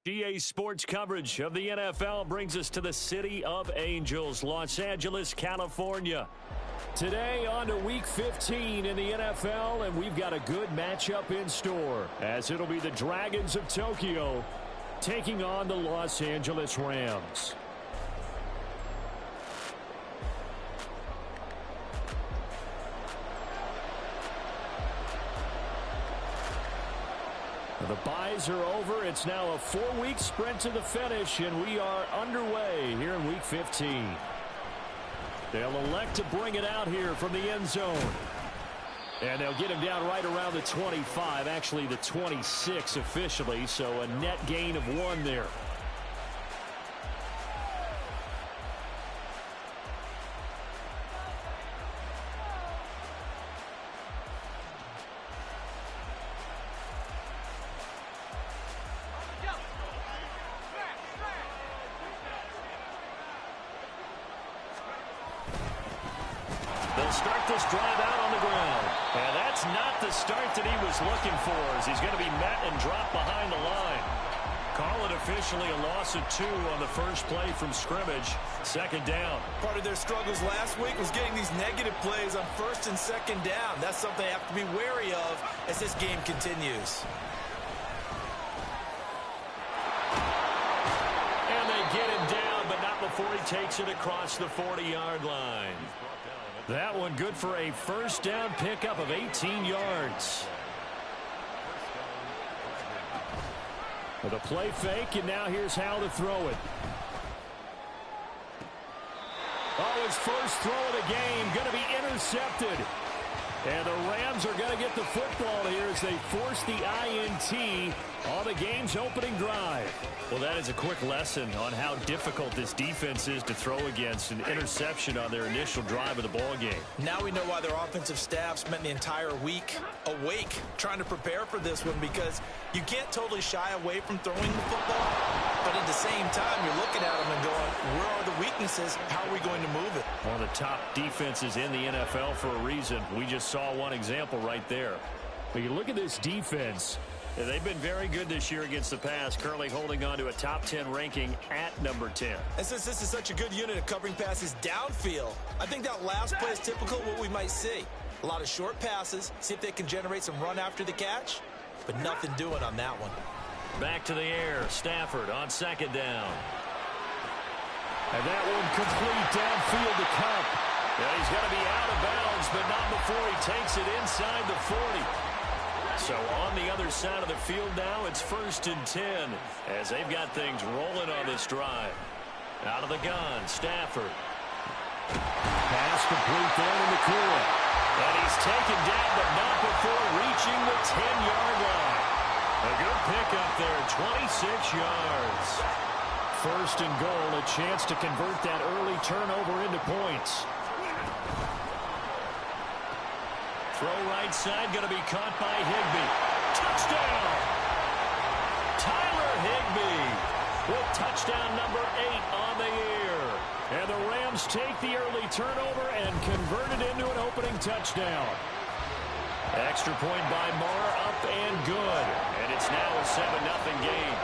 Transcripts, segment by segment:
GA Sports coverage of the NFL brings us to the City of Angels, Los Angeles, California. Today on to Week 15 in the NFL, and we've got a good matchup in store, as it'll be the Dragons of Tokyo taking on the Los Angeles Rams. The byes are over. It's now a 4-week sprint to the finish, and we are underway here in Week 15. They'll elect to bring it out here from the end zone. And they'll get him down right around the 25, actually the 26 officially, so a net gain of 1 there. Start this drive out on the ground. And that's not the start that he was looking for, as he's going to be met and dropped behind the line. Call it officially a loss of 2 on the first play from scrimmage. Second down. Part of their struggles last week was getting these negative plays on first and second down. That's something they have to be wary of as this game continues. And they get him down, but not before he takes it across the 40-yard line. That one good for a first down pickup of 18 yards. With a play fake, and now here's how to throw it. Oh, his first throw of the game going to be intercepted. And the Rams are going to get the football here as they force the INT on the game's opening drive. Well, that is a quick lesson on how difficult this defense is to throw against. An interception on their initial drive of the ball game. Now we know why their offensive staff spent the entire week awake trying to prepare for this one, because you can't totally shy away from throwing the football, but at the same time you're looking at them and going, where are the weaknesses? How are we going to move it? One of the top defenses in the NFL for a reason. We just saw one example right there. But you look at this defense. They've been very good this year against the pass, currently holding on to a top 10 ranking at number 10. And since this is such a good unit of covering passes downfield, I think that last play is typical of what we might see. A lot of short passes, see if they can generate some run after the catch, but nothing doing on that one. Back to the air, Stafford on second down. And that one complete downfield to Cup. Yeah, he's got to be out of bounds, but not before he takes it inside the 40. So on the other side of the field now, it's 1st and 10 as they've got things rolling on this drive. Out of the gun, Stafford. Pass complete there in the clear. And he's taken down, but not before reaching the 10-yard line. A good pickup there, 26 yards. 1st and goal, a chance to convert that early turnover into points. Throw right side, going to be caught by Higbee. Touchdown! Tyler Higbee with touchdown number 8 on the year. And the Rams take the early turnover and convert it into an opening touchdown. Extra point by Marr, up and good. And it's now a 7-0 game.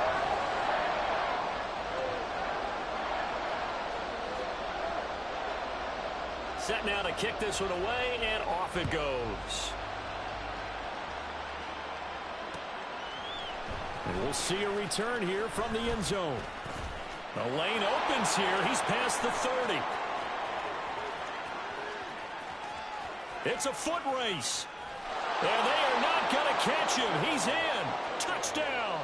Set now to kick this one away, and off it goes. And we'll see a return here from the end zone. The lane opens here. He's past the 30. It's a foot race. And they are not going to catch him. He's in. Touchdown.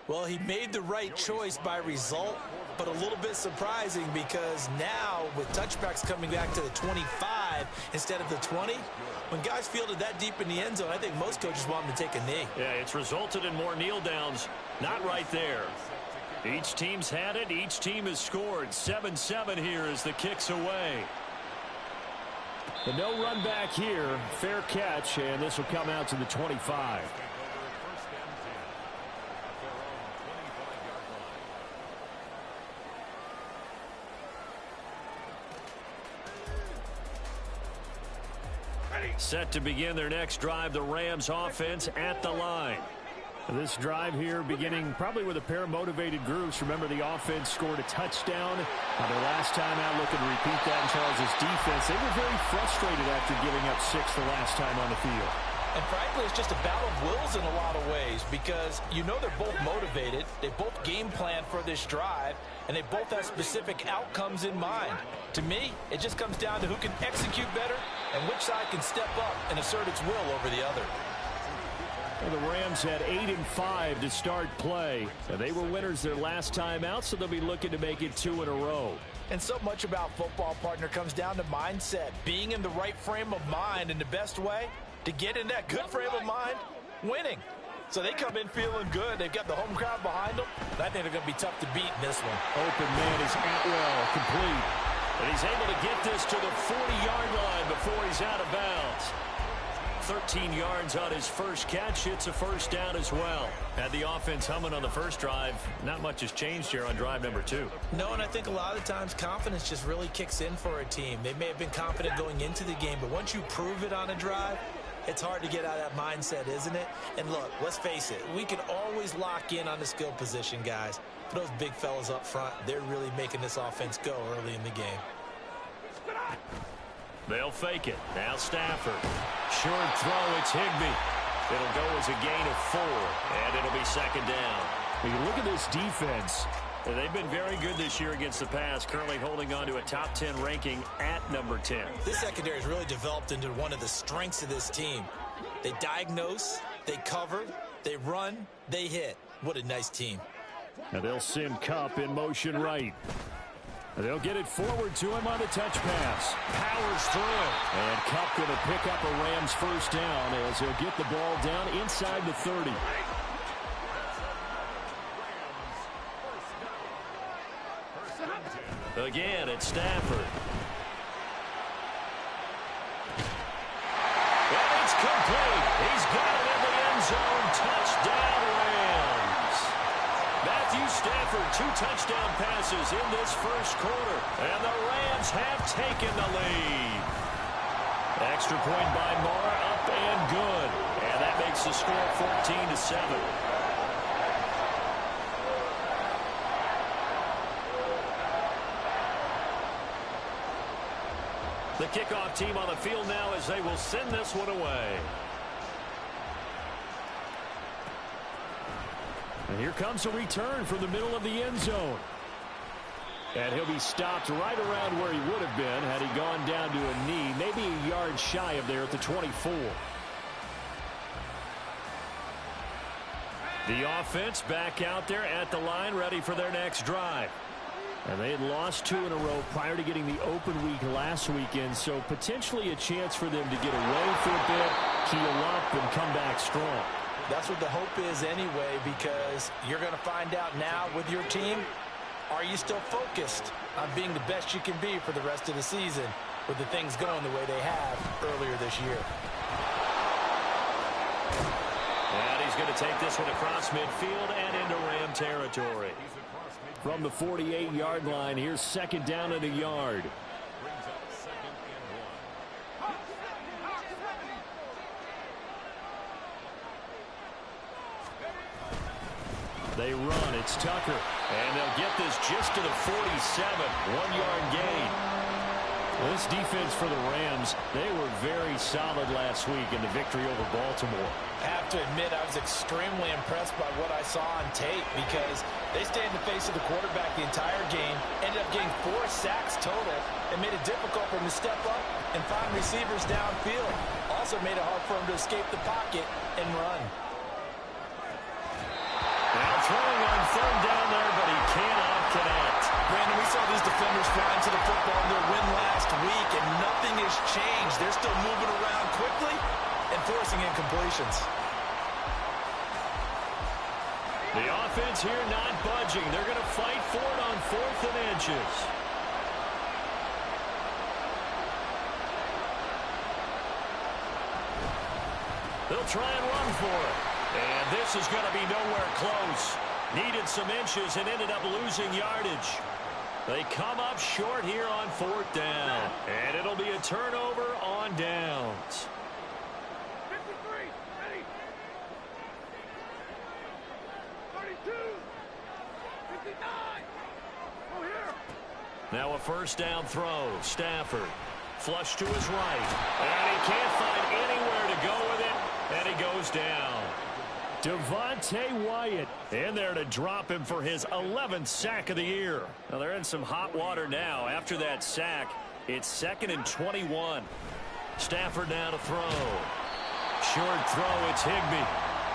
Well, he made the right choice by result, but a little bit surprising because now with touchbacks coming back to the 25 instead of the 20, when guys fielded that deep in the end zone, I think most coaches want them to take a knee. Yeah, it's resulted in more kneel downs. Not right there. Each team's had it. Each team has scored. 7-7 here as the kick's away. The no run back here. Fair catch, and this will come out to the 25. Set to begin their next drive, the Rams offense at the line. This drive here beginning probably with a pair of motivated groups. Remember, the offense scored a touchdown on their last time out. Looking to repeat that in Charles' defense. They were very frustrated after giving up 6 the last time on the field. And frankly, it's just a battle of wills in a lot of ways because you know they're both motivated. They both game plan for this drive, and they both have specific outcomes in mind. To me, it just comes down to who can execute better and which side can step up and assert its will over the other. Well, the Rams had 8 and 5 to start play. And they were winners their last time out, so they'll be looking to make it 2 in a row. And so much about football, partner, comes down to mindset. Being in the right frame of mind, and the best way to get in that good frame of mind, winning. So they come in feeling good. They've got the home crowd behind them. And I think they're going to be tough to beat in this one. Open man is Atwell, complete. And he's able to get this to the 40-yard line before he's out of bounds. 13 yards on his first catch. It's a first down as well. Had the offense humming on the first drive. Not much has changed here on drive number 2. No, and I think a lot of times confidence just really kicks in for a team. They may have been confident going into the game, but once you prove it on a drive, it's hard to get out of that mindset, isn't it? And look, let's face it, we can always lock in on the skill position, guys. For those big fellas up front, they're really making this offense go early in the game. They'll fake it. Now Stafford. Short throw. It's Higbee. It'll go as a gain of 4, and it'll be second down. When you look at this defense, they've been very good this year against the pass, currently holding on to a top 10 ranking at number 10. This secondary has really developed into one of the strengths of this team. They diagnose, they cover, they run, they hit. What a nice team. Now they'll send Kupp in motion right. They'll get it forward to him on the touch pass. Powers through it. And Kupp going to pick up a Rams first down as he'll get the ball down inside the 30. Again, it's Stafford. And it's complete. He's got it in the end zone. Touchdown, Rams. Matthew Stafford, 2 touchdown passes in this first quarter. And the Rams have taken the lead. Extra point by Moore, up and good. And that makes the score 14-7. The kickoff team on the field now as they will send this one away. And here comes a return from the middle of the end zone. And he'll be stopped right around where he would have been had he gone down to a knee, maybe a yard shy of there at the 24. The offense back out there at the line, ready for their next drive. And they had lost 2 in a row prior to getting the open week last weekend, so potentially a chance for them to get away for a bit, keel up, and come back strong. That's what the hope is anyway, because you're going to find out now with your team, are you still focused on being the best you can be for the rest of the season with the things going the way they have earlier this year? And he's going to take this one across midfield and into Ram territory. From the 48-yard line, here's second down and a yard. They run. It's Tucker. And they'll get this just to the 47. 1-yard gain. Well, this defense for the Rams, they were very solid last week in the victory over Baltimore. I have to admit, I was extremely impressed by what I saw on tape because they stayed in the face of the quarterback the entire game, ended up getting 4 sacks total, and made it difficult for him to step up and find receivers downfield. Also made it hard for him to escape the pocket and run. Now throwing on third down there, but he cannot connect. Brandon, we saw these defenders flying to the football in their win last week, and nothing has changed. They're still moving around quickly and forcing incompletions. The offense here not budging. They're going to fight for it on 4th and inches. They'll try and run for it. And this is going to be nowhere close. Needed some inches and ended up losing yardage. They come up short here on 4th down. And it'll be a turnover on downs. Now a first down throw. Stafford. Flush to his right. And he can't find anywhere to go with it. And he goes down. Devontae Wyatt in there to drop him for his 11th sack of the year. Now they're in some hot water now. After that sack, it's 2nd and 21. Stafford now to throw. Short throw, it's Higbee.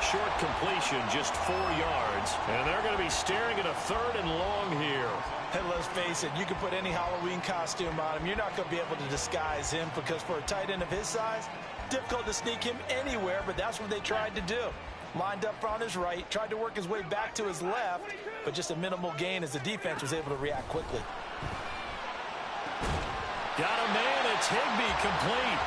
Short completion, just 4 yards. And they're going to be staring at a 3rd and long here. And let's face it, you can put any Halloween costume on him. You're not going to be able to disguise him because for a tight end of his size, difficult to sneak him anywhere, but that's what they tried to do. Lined up on his right, tried to work his way back to his left, but just a minimal gain as the defense was able to react quickly. Got a man, it's Higbee, complete.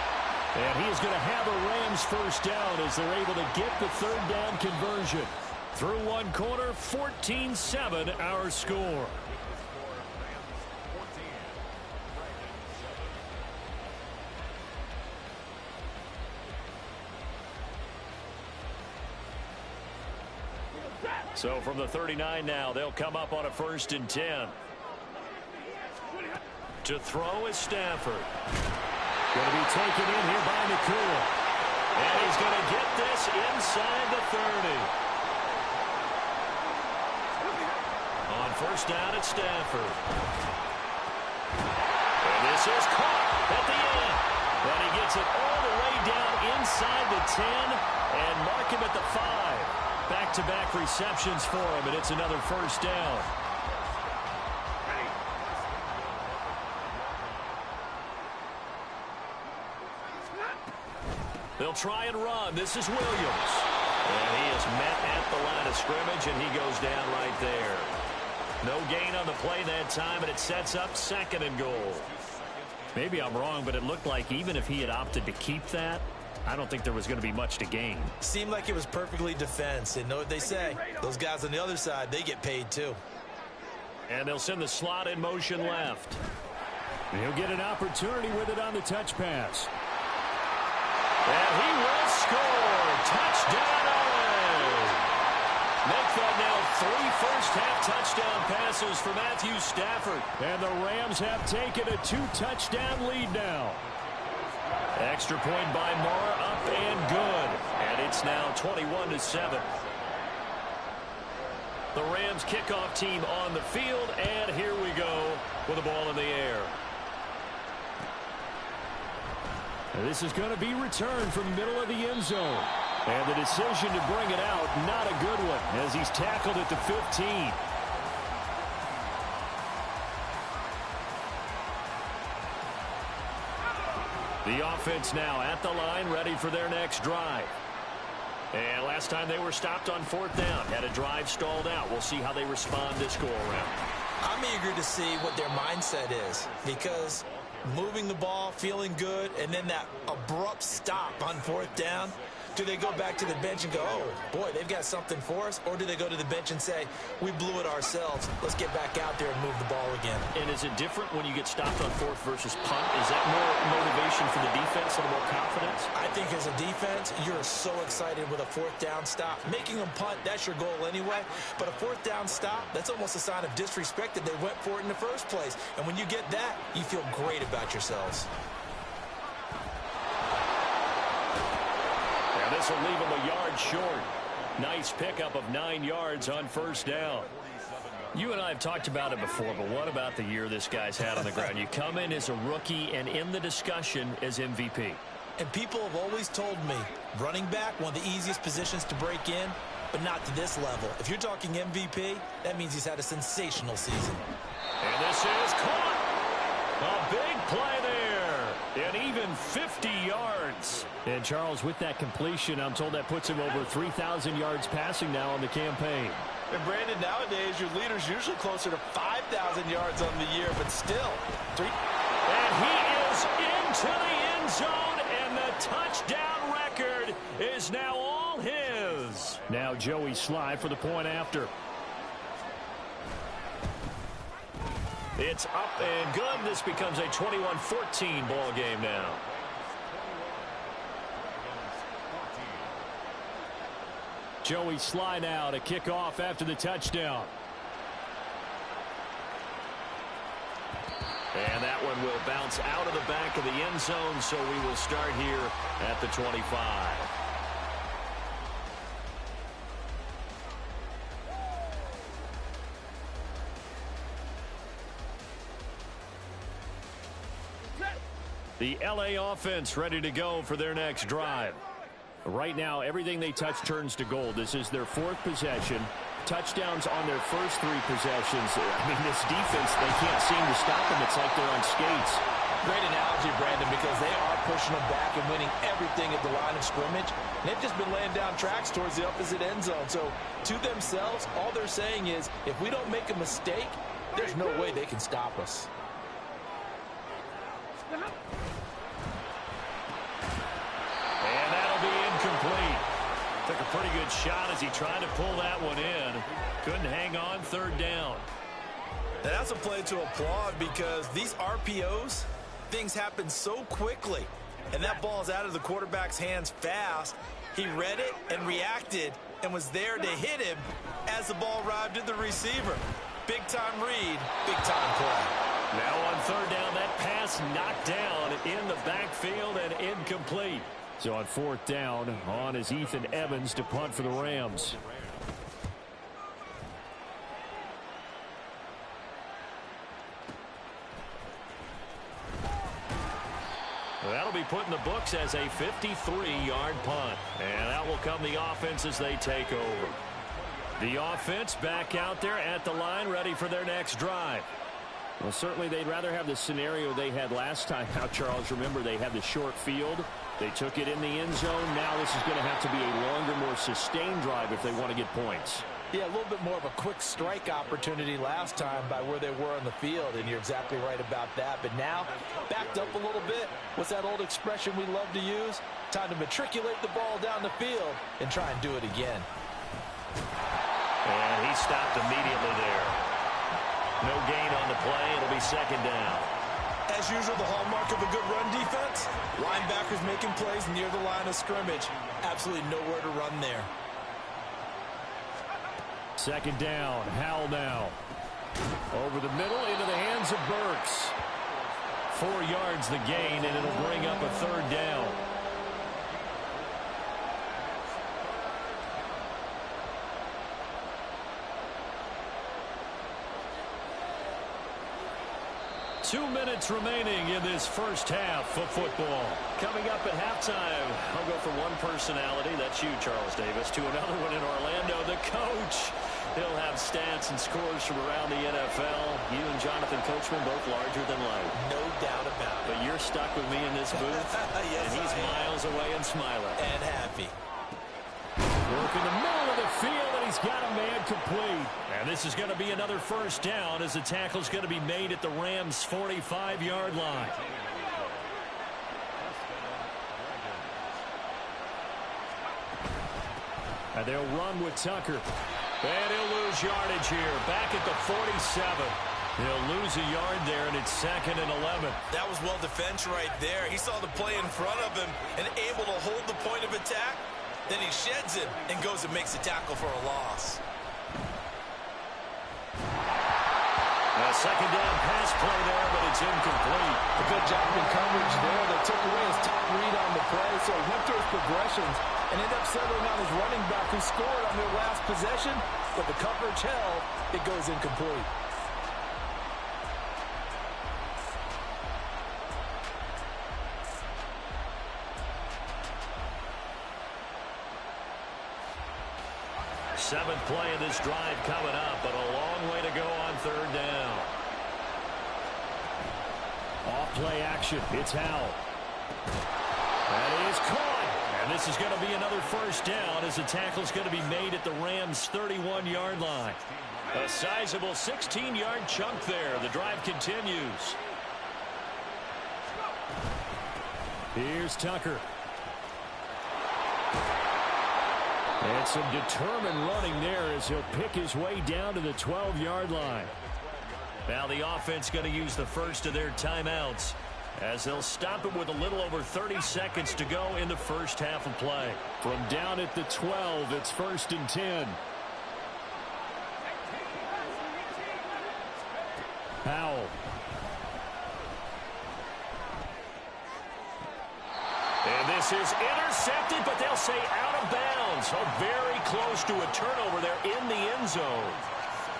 And he is going to have a Rams first down as they're able to get the 3rd down conversion. Through one quarter, 14-7 our score. So from the 39 now, they'll come up on a 1st and 10. To throw is Stafford. Going to be taken in here by McCool. And he's going to get this inside the 30. On first down at Stafford. And this is caught at the end. And he gets it all the way down inside the 10 and mark him at the 5. Back-to-back receptions for him, and it's another first down. They'll try and run. This is Williams. And he is met at the line of scrimmage, and he goes down right there. No gain on the play that time, and it sets up 2nd and goal. Maybe I'm wrong, but it looked like even if he had opted to keep that, I don't think there was going to be much to gain. Seemed like it was perfectly defense. And know what they say? Those guys on the other side, they get paid too. And they'll send the slot in motion left. He'll get an opportunity with it on the touch pass. And he will score. Touchdown, Owen. Make that now 3 first-half touchdown passes for Matthew Stafford. And the Rams have taken a 2-touchdown lead now. Extra point by Moore, up and good. And it's now 21-7. The Rams kickoff team on the field, and here we go with the ball in the air. And this is going to be returned from the middle of the end zone. And the decision to bring it out, not a good one, as he's tackled at the 15. The offense now at the line, ready for their next drive. And last time they were stopped on 4th down, had a drive stalled out. We'll see how they respond this go-around. I'm eager to see what their mindset is because moving the ball, feeling good, and then that abrupt stop on 4th down, do they go back to the bench and go, oh, boy, they've got something for us? Or do they go to the bench and say, we blew it ourselves. Let's get back out there and move the ball again. And is it different when you get stopped on 4th versus punt? Is that more motivation for the defense and more confidence? I think as a defense, you're so excited with a 4th down stop. Making them punt, that's your goal anyway. But a 4th down stop, that's almost a sign of disrespect that they went for it in the first place. And when you get that, you feel great about yourselves. This will leave him a yard short. Nice pickup of 9 yards on first down. You and I have talked about it before, but what about the year this guy's had on the ground? You come in as a rookie and in the discussion as MVP. And people have always told me, running back, one of the easiest positions to break in, but not to this level. If you're talking MVP, that means he's had a sensational season. And this is caught. A big play there. And even 50 yards. And Charles, with that completion, I'm told that puts him over 3,000 yards passing now on the campaign. And Brandon, nowadays your leader's usually closer to 5,000 yards on the year, but still. And he is into the end zone, and the touchdown record is now all his. Now Joey Sly for the point after. It's up and good. This becomes a 21-14 ball game now. Joey Sly now to kick off after the touchdown. And that one will bounce out of the back of the end zone, so we will start here at the 25. The LA offense ready to go for their next drive. Right now, everything they touch turns to gold. This is their fourth possession. Touchdowns on their first three possessions. I mean, this defense, they can't seem to stop them. It's like they're on skates. Great analogy, Brandon, because they are pushing them back and winning everything at the line of scrimmage. And they've just been laying down tracks towards the opposite end zone. So, to themselves, all they're saying is, if we don't make a mistake, there's no way they can stop us. And that'll be incomplete. Took a pretty good shot as he tried to pull that one in. Couldn't hang on, third down. And that's a play to applaud because these RPOs, things happen so quickly. And that ball's out of the quarterback's hands fast. He read it and reacted and was there to hit him as the ball arrived at the receiver. Big-time read, big-time play. Now on third down, that pass knocked down in the backfield and incomplete. So on fourth down, on is Ethan Evans to punt for the Rams. That'll be put in the books as a 53-yard punt. And that will come the offense as they take over. The offense back out there at the line, ready for their next drive. Well, certainly they'd rather have the scenario they had last time out, Charles. Remember, they had the short field. They took it in the end zone. Now this is going to have to be a longer, more sustained drive if they want to get points. Yeah, a little bit more of a quick strike opportunity last time by where they were on the field, and you're exactly right about that. But now, backed up a little bit. What's that old expression we love to use? Time to matriculate the ball down the field and try and do it again. And he stopped immediately there. No gain on the play. It'll be second down. As usual, the hallmark of a good run defense, linebackers making plays near the line of scrimmage. Absolutely nowhere to run there. Second down. Howell now. Over the middle into the hands of Burks. 4 yards the gain, and it'll bring up a third down. Two minutes remaining in this first half of football. Coming up at halftime, I'll go from one personality, that's you, Charles Davis, to another one in Orlando, the coach. He'll have stats and scores from around the NFL. You and Jonathan Coachman both larger than life. No doubt about it. But you're stuck with me in this booth, yes, and he's miles away and smiling. And happy. Work in the middle of the field, and he's got a man complete. And this is going to be another first down as the tackle's going to be made at the Rams' 45-yard line. And they'll run with Tucker. And he'll lose yardage here. Back at the 47. He'll lose a yard there, and it's second and 11. That was well defense right there. He saw the play in front of him and able to hold the point of attack. Then he sheds it and goes and makes a tackle for a loss. A second down pass play there, but it's incomplete. A good job in coverage there. They took away his top read on the play, so he went through his progressions and ended up settling on his running back who scored on their last possession, but the coverage held. It goes incomplete. Seventh play of this drive coming up, but a long way to go on third down. Off play action. It's Howell. That is caught. And this is going to be another first down as the tackle's going to be made at the Rams' 31-yard line. A sizable 16-yard chunk there. The drive continues. Here's Tucker. And some determined running there as he'll pick his way down to the 12-yard line. Now the offense going to use the first of their timeouts as they'll stop it with a little over 30 seconds to go in the first half of play. From down at the 12, it's 1st and 10. Howell. And this is intercepted, but they'll say out of bounds. Oh, very close to a turnover there in the end zone.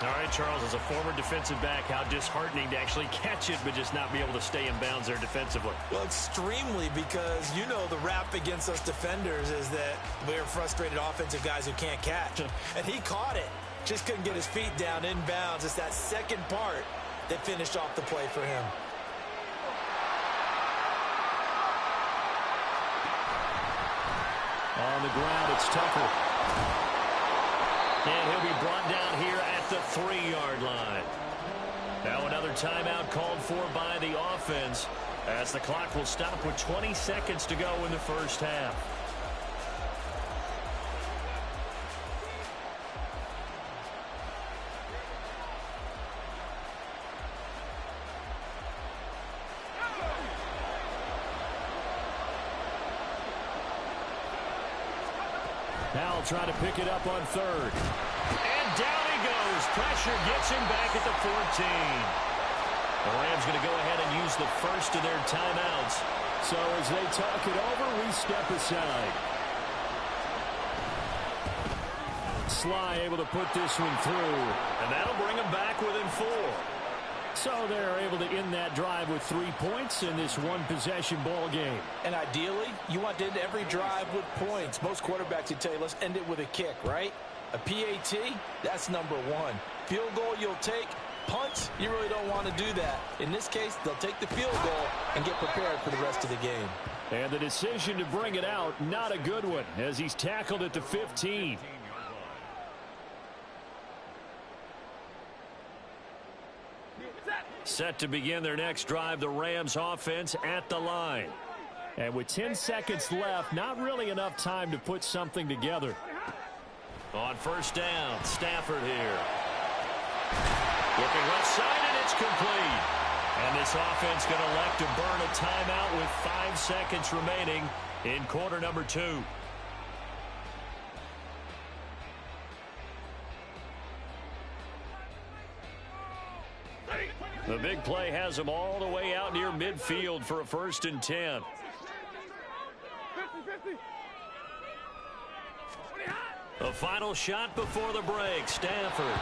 All right, Charles, as a former defensive back, how disheartening to actually catch it but just not be able to stay in bounds there defensively. Well, extremely, because you know the rap against us defenders is that we're frustrated offensive guys who can't catch. And he caught it. Just couldn't get his feet down in bounds. It's that second part that finished off the play for him. On the ground, it's Tucker. And he'll be brought down here at the 3-yard line. Now another timeout called for by the offense, as the clock will stop with 20 seconds to go in the first half. Now I'll try to pick it up on third. And down he goes. Pressure gets him back at the 14. The Rams going to go ahead and use the first of their timeouts. So as they talk it over, we step aside. Sly able to put this one through. And that'll bring him back within 4. So they're able to end that drive with 3 points in this one-possession ball game. And ideally, you want to end every drive with points. Most quarterbacks would tell you, let's end it with a kick, right? A PAT, that's number 1. Field goal you'll take. Punts, you really don't want to do that. In this case, they'll take the field goal and get prepared for the rest of the game. And the decision to bring it out, not a good one, as he's tackled at the 15. Set to begin their next drive, the Rams offense at the line. And with 10 seconds left, not really enough time to put something together. On first down, Stafford here. Looking left side, and it's complete. And this offense going to elect to burn a timeout with 5 seconds remaining in quarter number 2. The big play has them all the way out near midfield for a 1st and 10. The final shot before the break, Stafford.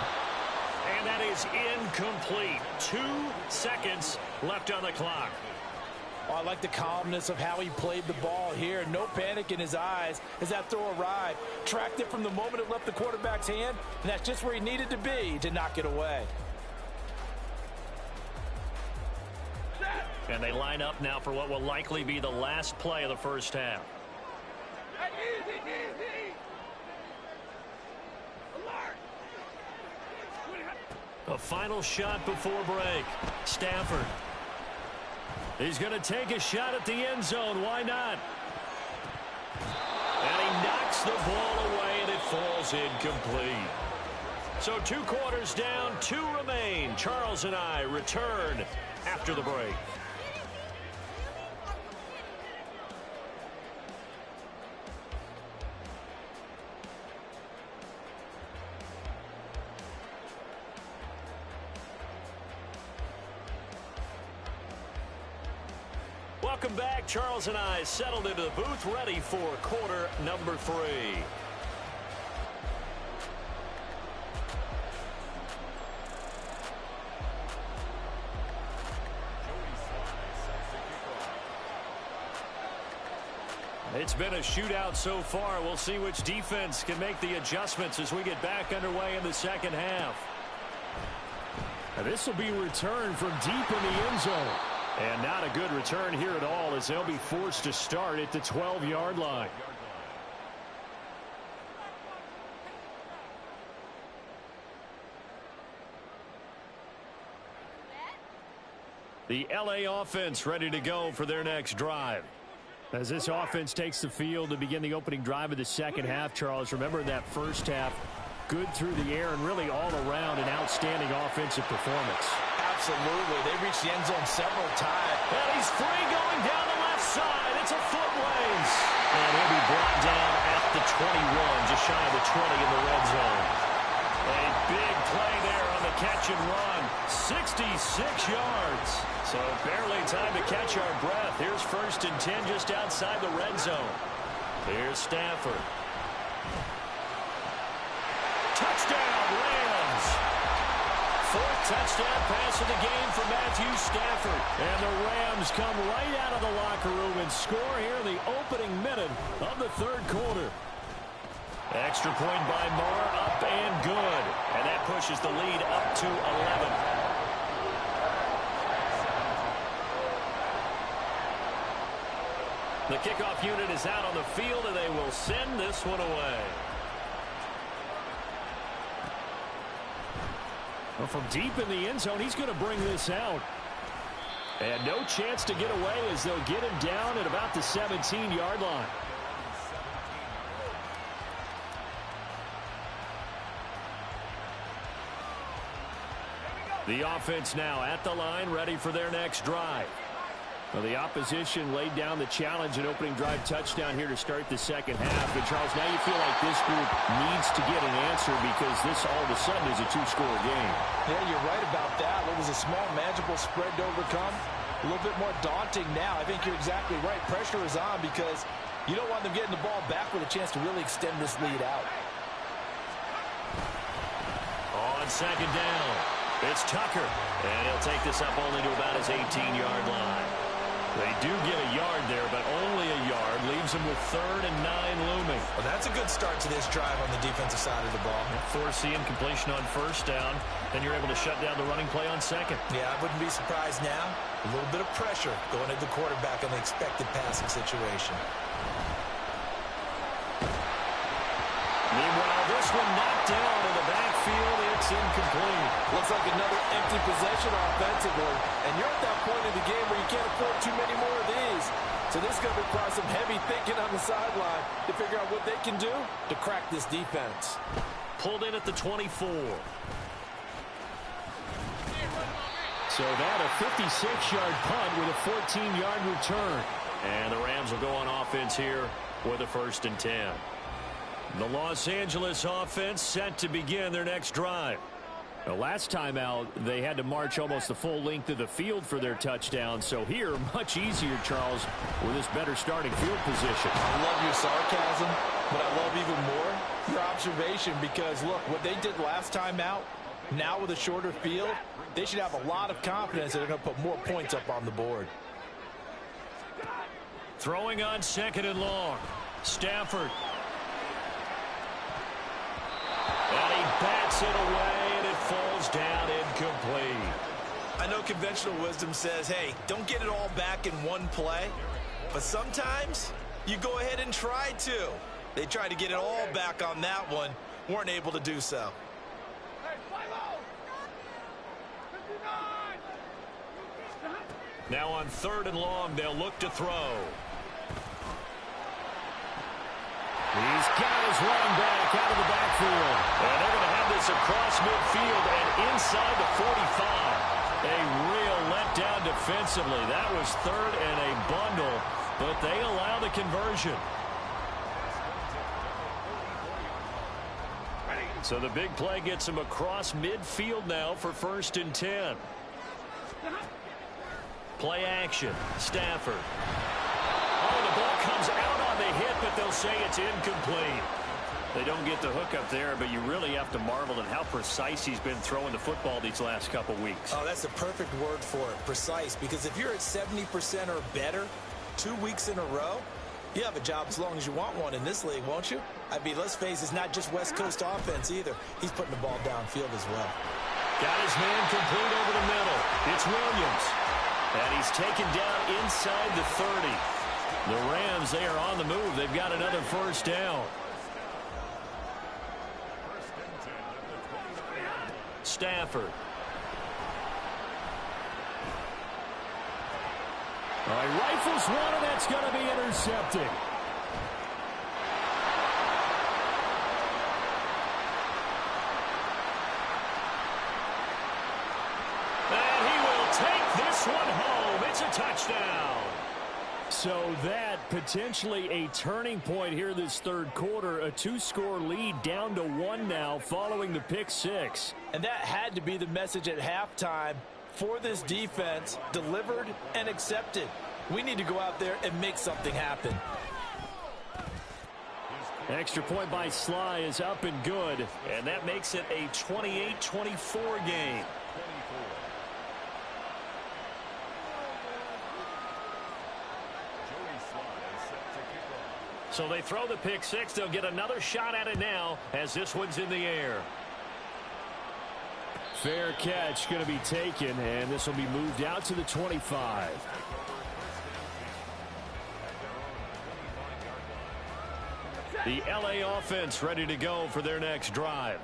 And that is incomplete. 2 seconds left on the clock. Oh, I like the calmness of how he played the ball here. No panic in his eyes as that throw arrived. Tracked it from the moment it left the quarterback's hand, and that's just where he needed to be to knock it away. And they line up now for what will likely be the last play of the first half. A final shot before break. Stafford. He's going to take a shot at the end zone. Why not? And he knocks the ball away, and it falls incomplete. So 2 quarters down, 2 remain. Charles and I return after the break. Welcome back. Charles and I settled into the booth, ready for quarter number 3. It's been a shootout so far. We'll see which defense can make the adjustments as we get back underway in the second half. Now this will be returned from deep in the end zone. And not a good return here at all, as they'll be forced to start at the 12-yard line. The LA offense ready to go for their next drive. As this offense takes the field to begin the opening drive of the second half, Charles, remember that first half, good through the air and really all around an outstanding offensive performance. Absolutely. They reached the end zone several times. And he's free going down the left side. It's a foot race. And he'll be brought down at the 21, just shy of the 20 in the red zone. A big play there on the catch and run. 66 yards. So barely time to catch our breath. Here's 1st and 10 just outside the red zone. Here's Stafford. Touchdown, Rams. 4th touchdown pass of the game for Matthew Stafford. And the Rams come right out of the locker room and score here in the opening minute of the 3rd quarter. Extra point by Moore, up and good. And that pushes the lead up to 11. The kickoff unit is out on the field, and they will send this one away. Well, from deep in the end zone, he's going to bring this out. And no chance to get away as they'll get him down at about the 17-yard line. The offense now at the line, ready for their next drive. Well, the opposition laid down the challenge and opening drive touchdown here to start the second half. And, Charles, now you feel like this group needs to get an answer because this all of a sudden is a 2-score game. Yeah, you're right about that. What was a small, manageable spread to overcome, a little bit more daunting now. I think you're exactly right. Pressure is on because you don't want them getting the ball back with a chance to really extend this lead out. On second down, it's Tucker. And he'll take this up only to about his 18-yard line. They do get a yard there, but only a yard. Leaves them with 3rd and 9 looming. Well, that's a good start to this drive on the defensive side of the ball. Force the incompletion on 1st down. Then you're able to shut down the running play on 2nd. Yeah, I wouldn't be surprised now. A little bit of pressure going at the quarterback on the expected passing situation. Meanwhile, this one knocked down in the backfield. It's incomplete. Looks like another empty possession offensively. And you're at that point in the game where you can't afford too many more of these. So this is going to require some heavy thinking on the sideline to figure out what they can do to crack this defense. Pulled in at the 24. So that a 56-yard punt with a 14-yard return. And the Rams will go on offense here with a 1st and 10. The Los Angeles offense set to begin their next drive. The last time out, they had to march almost the full length of the field for their touchdown. So here, much easier, Charles, with this better starting field position. I love your sarcasm, but I love even more your observation because, look, what they did last time out, now with a shorter field, they should have a lot of confidence that they're going to put more points up on the board. Throwing on 2nd and long. Stafford. And he bats it away, and it falls down incomplete. I know conventional wisdom says, hey, don't get it all back in one play. But sometimes you go ahead and try to. They tried to get it all back on that one. Weren't able to do so. Now on 3rd and long, they'll look to throw. He's got his running back out of the backfield. And they're going to have this across midfield and inside the 45. A real letdown defensively. That was 3rd and a bundle, but they allow the conversion. So the big play gets him across midfield now for 1st and 10. Play action. Stafford. Oh, the ball comes out on the hit, but they'll say it's incomplete. They don't get the hook up there, but you really have to marvel at how precise he's been throwing the football these last couple weeks. Oh, that's the perfect word for it, precise, because if you're at 70% or better 2 weeks in a row, you have a job as long as you want one in this league, won't you? I mean, let's face it, it's not just West Coast offense either. He's putting the ball downfield as well. Got his man complete over the middle. It's Williams. And he's taken down inside the 30. The Rams, they are on the move. They've got another 1st down. Stafford. All right, rifles one, and that's going to be intercepted. And he will take this one home. It's a touchdown. So that potentially a turning point here this third quarter. A 2-score lead down to 1 now following the pick six. And that had to be the message at halftime for this defense. Delivered and accepted. We need to go out there and make something happen. Extra point by Sly is up and good. And that makes it a 28-24 game. So they throw the pick six. They'll get another shot at it now as this one's in the air. Fair catch going to be taken, and this will be moved out to the 25. The LA offense ready to go for their next drive.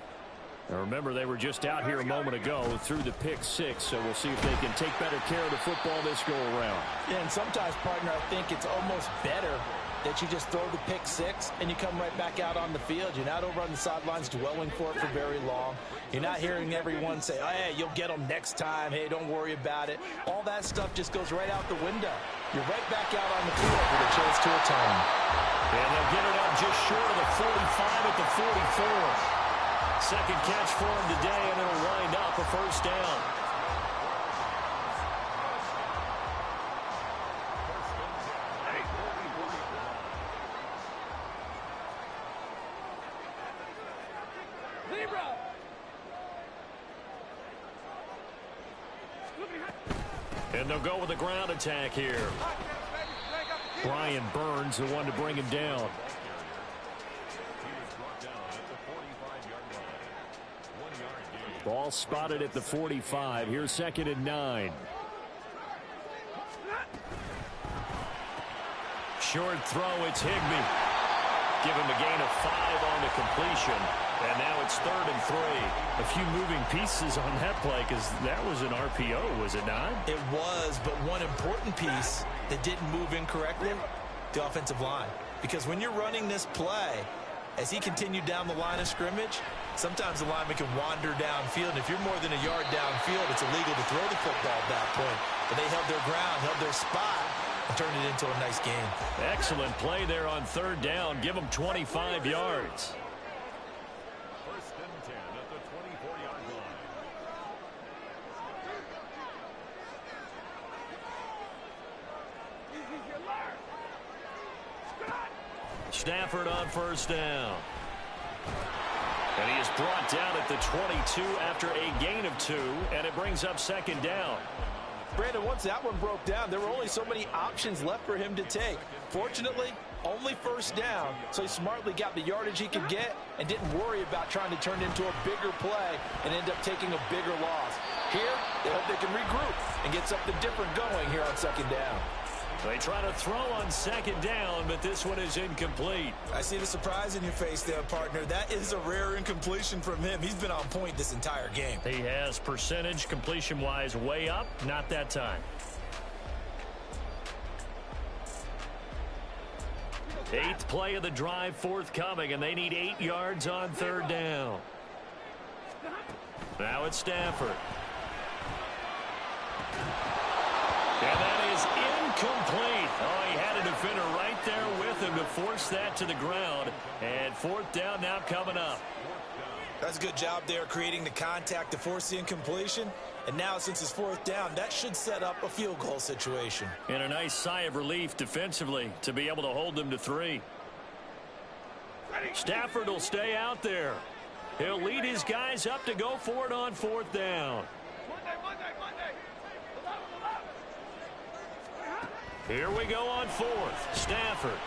Now remember, they were just out here a moment ago through the pick six, so we'll see if they can take better care of the football this go around. Yeah, and sometimes, partner, I think it's almost better that you just throw the pick six and you come right back out on the field. You're not over on the sidelines dwelling for it for very long. You're not hearing everyone say, oh, hey, you'll get them next time. Hey, don't worry about it. All that stuff just goes right out the window. You're right back out on the field with a chance to atone. And they'll get it up just short of the 45 at the 44. Second catch for him today, and it'll wind up a first down. And they'll go with a ground attack here. Brian Burns, the one to bring him down. Ball spotted at the 45. Here's 2nd and 9. Short throw, it's Higbee. Give him a gain of 5 on the completion. And now it's 3rd and 3. A few moving pieces on that play because that was an RPO, was it not? It was, but one important piece that didn't move incorrectly, the offensive line. Because when you're running this play, as he continued down the line of scrimmage, sometimes the lineman can wander downfield. And if you're more than a yard downfield, it's illegal to throw the football at that point. But they held their ground, held their spot, and turned it into a nice game. Excellent play there on 3rd down. Give them 25 yards. Stafford on 1st down. And he is brought down at the 22 after a gain of 2, and it brings up 2nd down. Brandon, once that one broke down, there were only so many options left for him to take. Fortunately, only 1st down, so he smartly got the yardage he could get and didn't worry about trying to turn it into a bigger play and end up taking a bigger loss. Here, they hope they can regroup and get something different going here on 2nd down. They try to throw on 2nd down, but this one is incomplete. I see the surprise in your face there, partner. That is a rare incompletion from him. He's been on point this entire game. He has percentage completion-wise way up, not that time. 8th play of the drive forthcoming, and they need 8 yards on 3rd down. Now it's Stafford. And that is incomplete. Oh, he had a defender right there with him to force that to the ground. And 4th down now coming up. That's a good job there creating the contact to force the incompletion. And now since it's 4th down, that should set up a field goal situation. And a nice sigh of relief defensively to be able to hold them to 3. Stafford will stay out there. He'll lead his guys up to go for it on 4th down. Here we go on 4th. Stafford.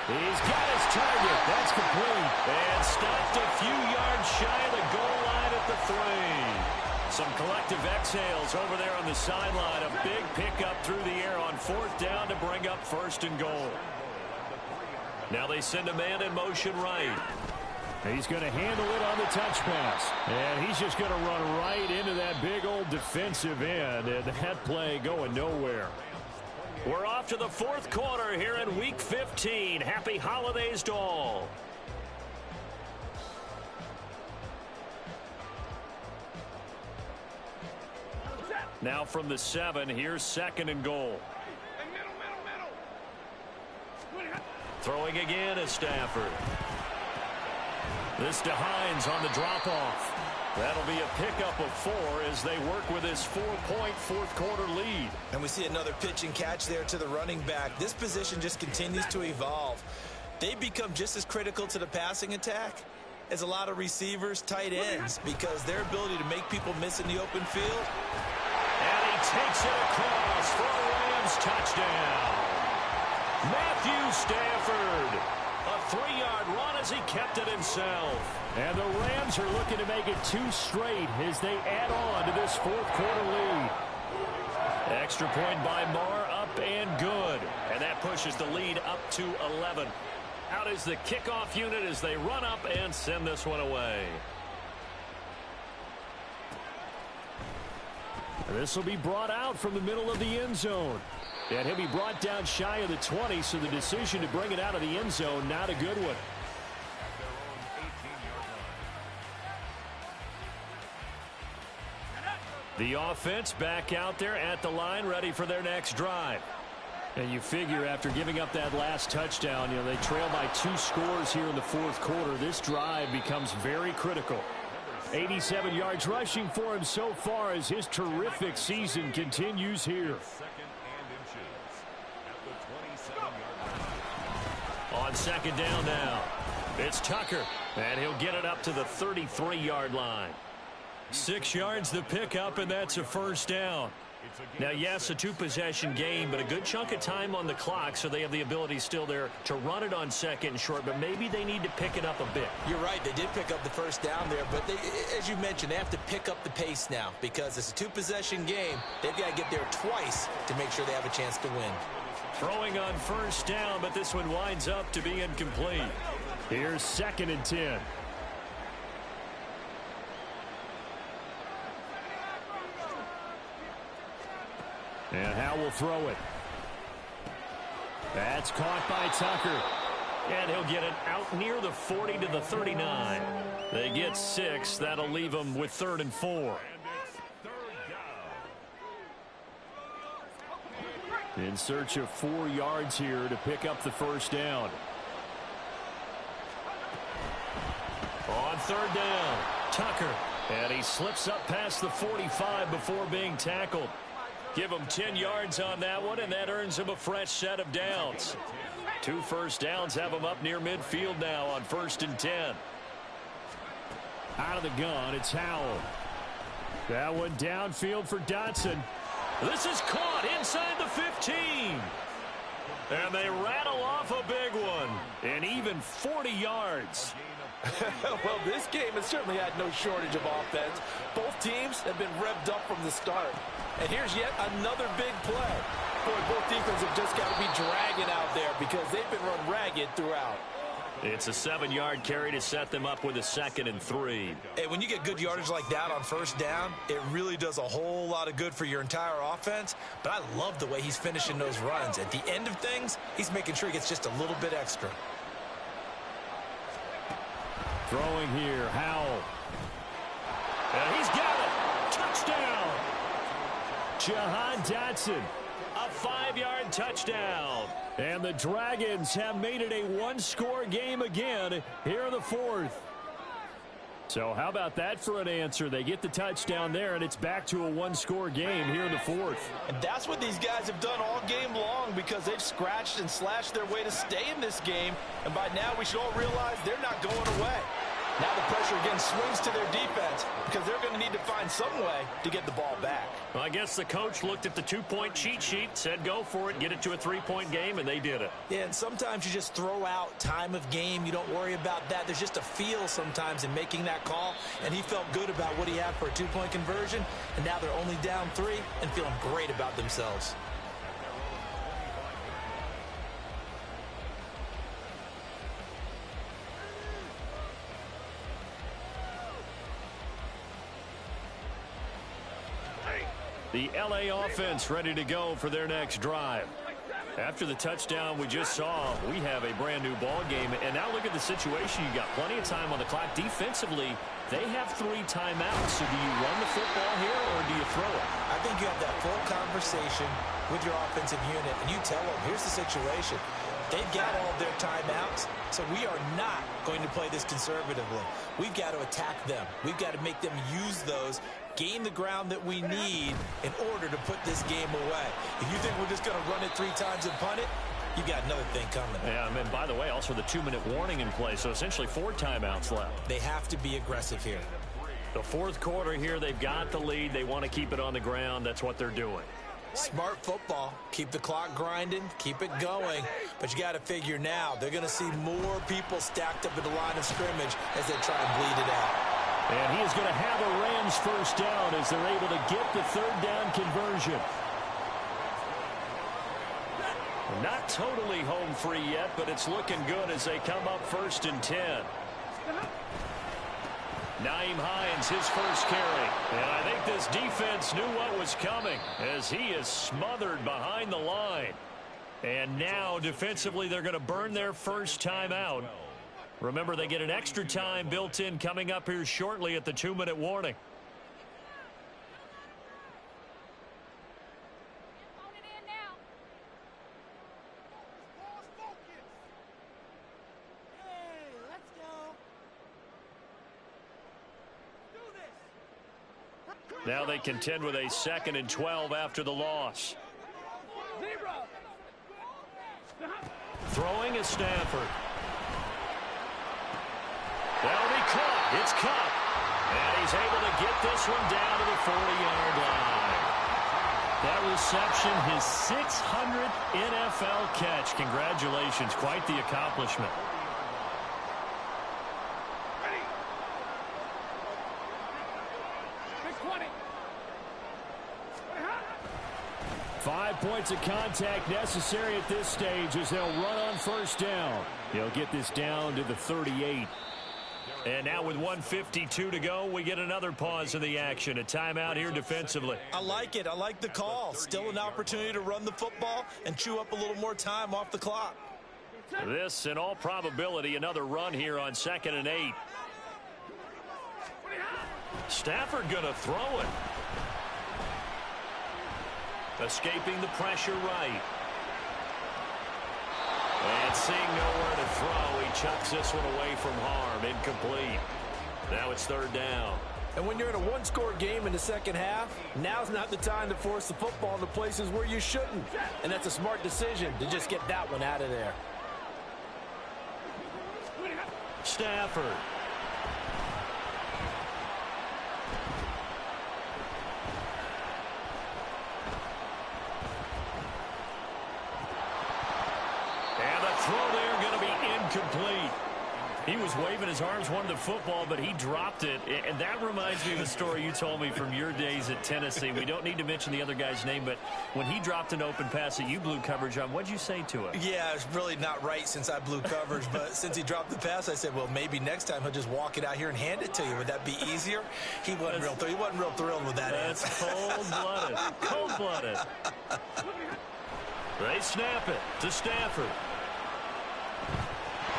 He's got his target. That's complete. And stopped a few yards shy of the goal line at the 3. Some collective exhales over there on the sideline. A big pickup through the air on 4th down to bring up 1st and goal. Now they send a man in motion right. He's going to handle it on the touch pass. And he's just going to run right into that big old defensive end. And that play going nowhere. We're off to the 4th quarter here in Week 15. Happy holidays to all. Now from the 7, here's 2nd and goal. Throwing again is Stafford. This to Hines on the drop-off. That'll be a pickup of 4 as they work with his 4-point fourth-quarter lead. And we see another pitch and catch there to the running back. This position just continues to evolve. They become just as critical to the passing attack as a lot of receivers, tight ends, because their ability to make people miss in the open field. And he takes it across for a Rams touchdown. Matthew Stafford. A 3-yard run as he kept it himself. And the Rams are looking to make it 2 straight as they add on to this fourth-quarter lead. Extra point by Marr, up and good. And that pushes the lead up to 11. Out is the kickoff unit as they run up and send this one away. This will be brought out from the middle of the end zone. And he'll be brought down shy of the 20, so the decision to bring it out of the end zone, not a good one. The offense back out there at the line, ready for their next drive. And you figure after giving up that last touchdown, they trail by 2 scores here in the fourth quarter. This drive becomes very critical. 87 yards rushing for him so far as his terrific season continues here. On 2nd down now, it's Tucker, and he'll get it up to the 33-yard line. 6 yards the pickup, and that's a first down. Now, yes, a 2-possession game, but a good chunk of time on the clock, so they have the ability still there to run it on 2nd and short, but maybe they need to pick it up a bit. You're right. They did pick up the first down there, but as you mentioned, they have to pick up the pace now because it's a 2-possession game. They've got to get there twice to make sure they have a chance to win. Throwing on first down, but this one winds up to be incomplete. Here's 2nd and 10. And Howe will throw it. That's caught by Tucker. And he'll get it out near the 40 to the 39. They get 6. That'll leave them with 3rd and 4. In search of 4 yards here to pick up the first down. On 3rd down, Tucker. And he slips up past the 45 before being tackled. Give him 10 yards on that one, and that earns him a fresh set of downs. 2 first downs have him up near midfield now on 1st and 10. Out of the gun, it's Howell. That one downfield for Dotson. This is caught inside the 15. And they rattle off a big one. And even 40 yards. Well, this game has certainly had no shortage of offense. Both teams have been revved up from the start. And here's yet another big play. Boy, both defenses have just got to be dragging out there because they've been run ragged throughout. It's a 7-yard carry to set them up with a 2nd and 3. Hey, when you get good yardage like that on first down, it really does a whole lot of good for your entire offense. But I love the way he's finishing those runs. At the end of things, he's making sure he gets just a little bit extra. Throwing here, Howell. And he's got it. Touchdown. Jahan Dotson. A 5-yard touchdown. And the Dragons have made it a 1-score game again here in the 4th. So how about that for an answer? They get the touchdown there, and it's back to a 1-score game here in the 4th. And that's what these guys have done all game long because they've scratched and slashed their way to stay in this game. And by now we should all realize they're not going away. Now the pressure again swings to their defense because they're going to need to find some way to get the ball back. Well, I guess the coach looked at the 2-point cheat sheet, said go for it, get it to a 3-point game, and they did it. Yeah, and sometimes you just throw out time of game. You don't worry about that. There's just a feel sometimes in making that call, and he felt good about what he had for a 2-point conversion, and now they're only down 3 and feeling great about themselves. The LA offense ready to go for their next drive. After the touchdown we just saw, we have a brand new ball game. And now look at the situation. You got plenty of time on the clock. Defensively, they have 3 timeouts. So do you run the football here or do you throw it? I think you have that full conversation with your offensive unit, and you tell them, here's the situation. They've got all of their timeouts, so we are not going to play this conservatively. We've got to attack them. We've got to make them use those, gain the ground that we need in order to put this game away. If you think we're just going to run it 3 times and punt it, you got another thing coming. Yeah, and by the way, also the 2-minute warning in play, so essentially 4 timeouts left. They have to be aggressive here. The 4th quarter here, they've got the lead. They want to keep it on the ground. That's what they're doing. Smart football. Keep the clock grinding. Keep it going. But you got to figure now, they're going to see more people stacked up at the line of scrimmage as they try and bleed it out. And he is going to have a Rams first down as they're able to get the 3rd down conversion. Not totally home free yet, but it's looking good as they come up 1st and 10. Nyheim Hines, his first carry. And I think this defense knew what was coming as he is smothered behind the line. And now, defensively, they're going to burn their first time out. Remember, they get an extra time built in coming up here shortly at the 2-minute warning. Now they contend with a 2nd and 12 after the loss. Throwing is Stafford. That'll be caught. It's caught. And he's able to get this one down to the 40-yard line. That reception, his 600th NFL catch. Congratulations. Quite the accomplishment. 5 points of contact necessary at this stage as they'll run on first down. He'll get this down to the 38. And now with 1:52 to go, we get another pause in the action. A timeout here defensively. I like it. I like the call. Still an opportunity to run the football and chew up a little more time off the clock. This, in all probability, another run here on 2nd and 8. Stafford going to throw it. Escaping the pressure right. And seeing nowhere to throw, he chucks this one away from harm. Incomplete. Now it's 3rd down. And when you're in a 1-score game in the second half, now's not the time to force the football into places where you shouldn't. And that's a smart decision to just get that one out of there. Stafford. Throw there going to be incomplete. He was waving his arms, wanted the football, but he dropped it. And that reminds me of a story you told me from your days at Tennessee. We don't need to mention the other guy's name, but when he dropped an open pass that you blew coverage on, what'd you say to him? Yeah, it's really not right since I blew coverage, but since he dropped the pass, I said, well, maybe next time he'll just walk it out here and hand it to you. Would that be easier? He wasn't real thrilled with that answer. That's cold-blooded. Cold-blooded. They snap it to Stafford.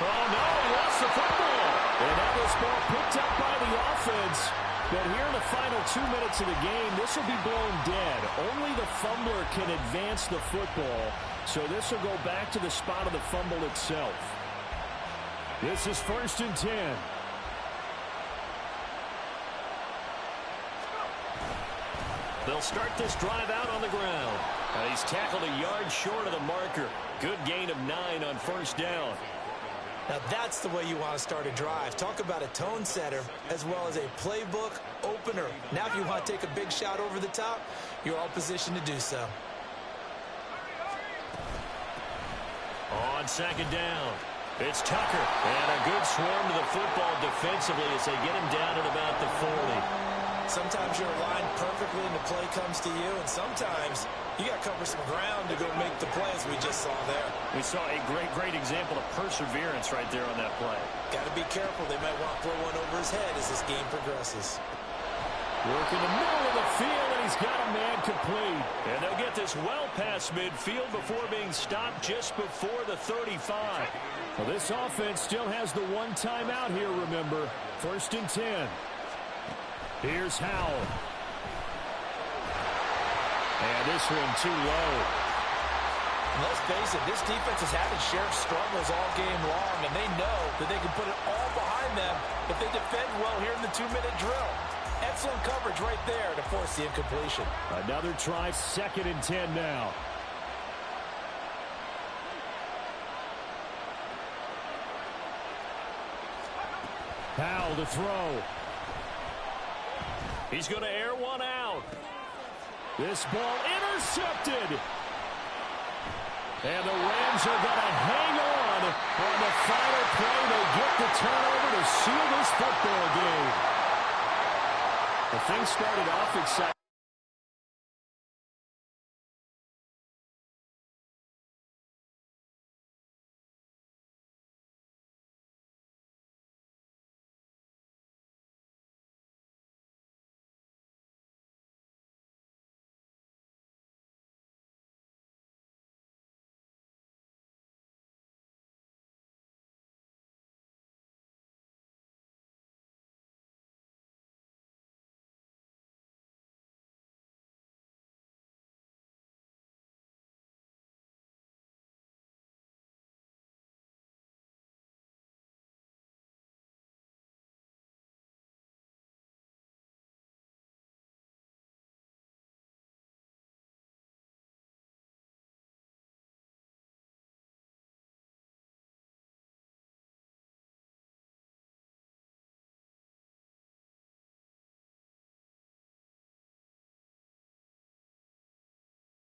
Oh, no, he lost the football. And that was ball picked up by the offense. But here in the final 2 minutes of the game, this will be blown dead. Only the fumbler can advance the football. So this will go back to the spot of the fumble itself. This is 1st and 10. They'll start this drive out on the ground. He's tackled a yard short of the marker. Good gain of 9 on 1st down. Now that's the way you want to start a drive. Talk about a tone setter as well as a playbook opener. Now if you want to take a big shot over the top, you're all positioned to do so. On 2nd down, it's Tucker. And a good swarm to the football defensively as they get him down at about the 40. Sometimes you're aligned perfectly and the play comes to you, and sometimes you got to cover some ground to go make the play, as we just saw there. We saw a great example of perseverance right there on that play. Got to be careful. They might want to throw one over his head as this game progresses. Working the middle of the field, and he's got a man complete. And they'll get this well past midfield before being stopped just before the 35. Well, this offense still has the one timeout here, remember. 1st and 10. Here's Howell. And this one too low. Let's face it, this defense has had its share of struggles all game long, and they know that they can put it all behind them if they defend well here in the 2-minute drill. Excellent coverage right there to force the incompletion. Another try, 2nd and 10 now. Powell to throw. He's going to air one out. This ball intercepted. And the Rams are going to hang on the final play. They get the turnover to seal this football game. The thing started off exciting.